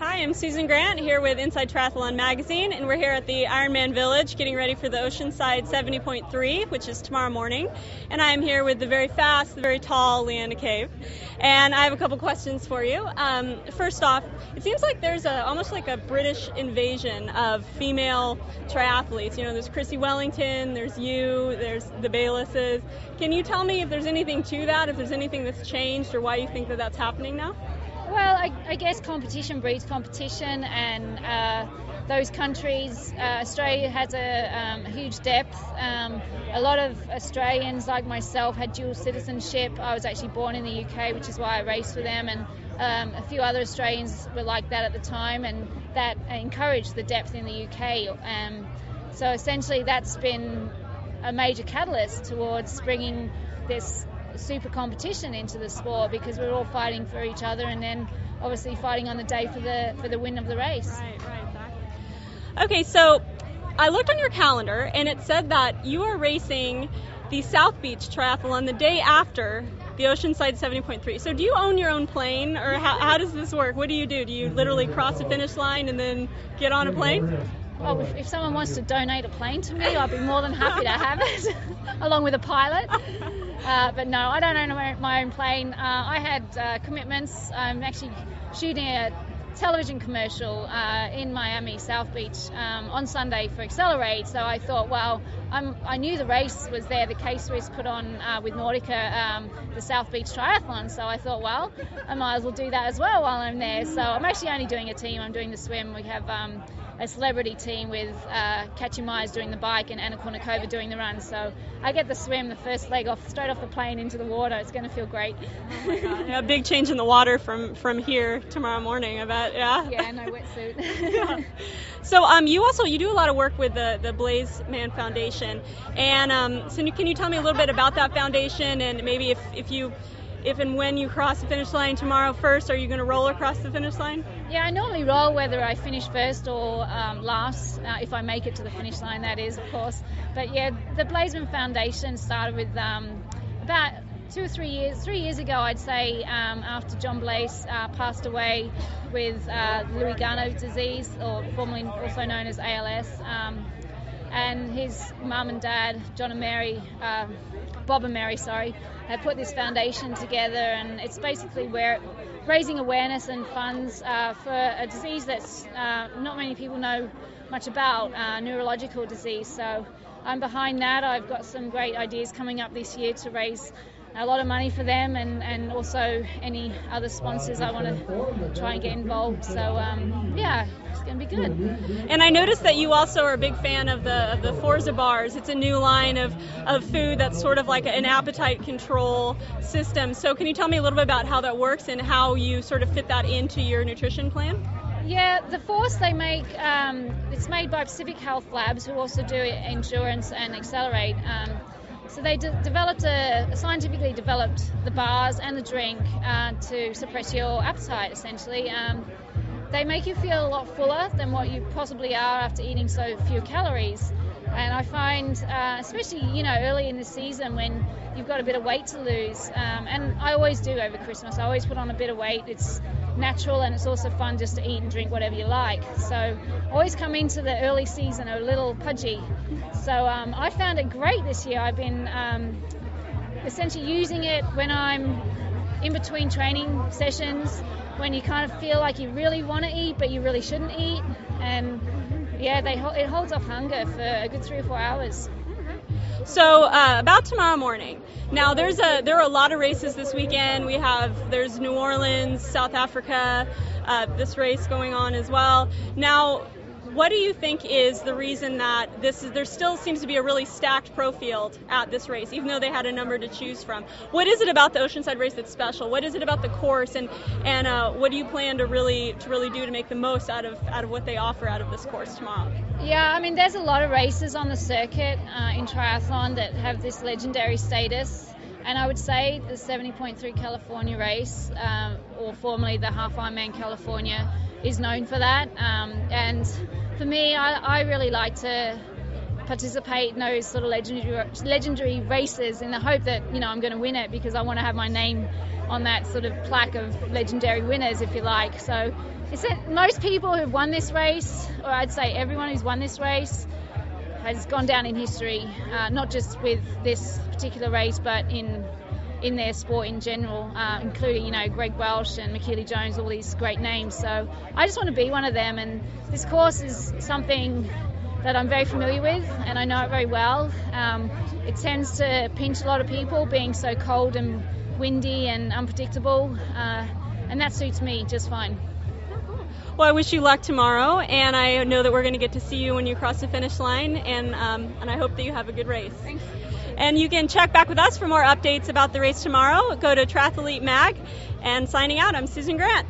Hi, I'm Susan Grant here with Inside Triathlon Magazine, and we're here at the Ironman Village getting ready for the Oceanside 70.3, which is tomorrow morning. And I'm here with the very fast, the very tall Leanda Cave. And I have a couple questions for you. First off, it seems like there's almost like a British invasion of female triathletes. You know, there's Chrissy Wellington, there's you, there's the Baylisses. Can you tell me if there's anything to that, if there's anything that's changed, or why you think that that's happening now? Well, I guess competition breeds competition, and those countries, Australia has a huge depth. A lot of Australians, like myself, had dual citizenship. I was actually born in the UK, which is why I raced for them, and a few other Australians were like that at the time, and that encouraged the depth in the UK. So essentially that's been a major catalyst towards bringing this super competition into the sport, because we're all fighting for each other and then obviously fighting on the day for the win of the race. Right, exactly. Okay, so I looked on your calendar and it said that you are racing the South Beach Triathlon the day after the Oceanside 70.3. So do you own your own plane, or how does this work? What do? Do you literally cross the finish line and then get on a plane? Well, if someone wants to donate a plane to me, I'll be more than happy to have it, along with a pilot. But no, I don't own my own plane. I had commitments. I'm actually shooting a television commercial in Miami, South Beach, on Sunday for Accelerate. So I thought, well, I knew the race was there, the case race put on with Nautica, the South Beach Triathlon. So I thought, well, I might as well do that as well while I'm there. So I'm actually only doing a team. I'm doing the swim. We have a celebrity team with Katya Myers doing the bike and Anna Kournikova doing the run. So I get the swim, the first leg off, straight off the plane into the water. It's going to feel great. Oh my God. Yeah, a big change in the water from here tomorrow morning, I bet. Yeah. Yeah, no wetsuit. Yeah. So you do a lot of work with the Blazeman Foundation, and so can you tell me a little bit about that foundation, and maybe if and when you cross the finish line tomorrow first, are you going to roll across the finish line? Yeah, I normally roll whether I finish first or last, if I make it to the finish line, that is, of course. But yeah, the Blazeman Foundation started with about 2 or 3 years. 3 years ago, I'd say, after John Blaze passed away with Louis Gano disease, or formerly also known as ALS. And his mum and dad, Bob and Mary, had put this foundation together, and it's basically raising awareness and funds for a disease that's not many people know much about, neurological disease. So I'm behind that. I've got some great ideas coming up this year to raise a lot of money for them, and also any other sponsors I want to try and get involved. So yeah, it's going to be good. And I noticed that you also are a big fan of the Forza Bars. It's a new line of food that's sort of like an appetite control system. So can you tell me a little bit about how that works and how you sort of fit that into your nutrition plan? Yeah, the Force they make, it's made by Pacific Health Labs, who also do Endurance and Accelerate. So they scientifically developed the bars and the drink to suppress your appetite, essentially. They make you feel a lot fuller than what you possibly are after eating so few calories. And I find, especially, early in the season when you've got a bit of weight to lose, and I always do over Christmas, I always put on a bit of weight. It's natural, and it's also fun just to eat and drink whatever you like. So I always come into the early season a little pudgy. So I found it great this year. I've been essentially using it when I'm in between training sessions, when you kind of feel like you really want to eat but you really shouldn't eat. And yeah, it holds off hunger for a good 3 or 4 hours. So about tomorrow morning. Now there are a lot of races this weekend. There's New Orleans, South Africa, this race going on as well. Now, what do you think is the reason that there still seems to be a really stacked pro field at this race, even though they had a number to choose from? What is it about the Oceanside race that's special? What is it about the course, and what do you plan to really do to make the most out of what they offer out of this course tomorrow? Yeah, I mean, there's a lot of races on the circuit in triathlon that have this legendary status. And I would say the 70.3 California race, or formerly the Half Ironman California, is known for that. And for me, I really like to participate in those sort of legendary races in the hope that, I'm going to win it, because I want to have my name on that sort of plaque of legendary winners, if you like. So most people who've won this race, or I'd say everyone who's won this race, has gone down in history, not just with this particular race, but in their sport in general, including, Greg Welsh and McKeely Jones, all these great names. So I just want to be one of them, and this course is something that I'm very familiar with, and I know it very well. It tends to pinch a lot of people, being so cold and windy and unpredictable, and that suits me just fine. Well, I wish you luck tomorrow, and I know that we're going to get to see you when you cross the finish line, and I hope that you have a good race. Thanks. And you can check back with us for more updates about the race tomorrow. Go to Triathlete Mag, and signing out, I'm Susan Grant.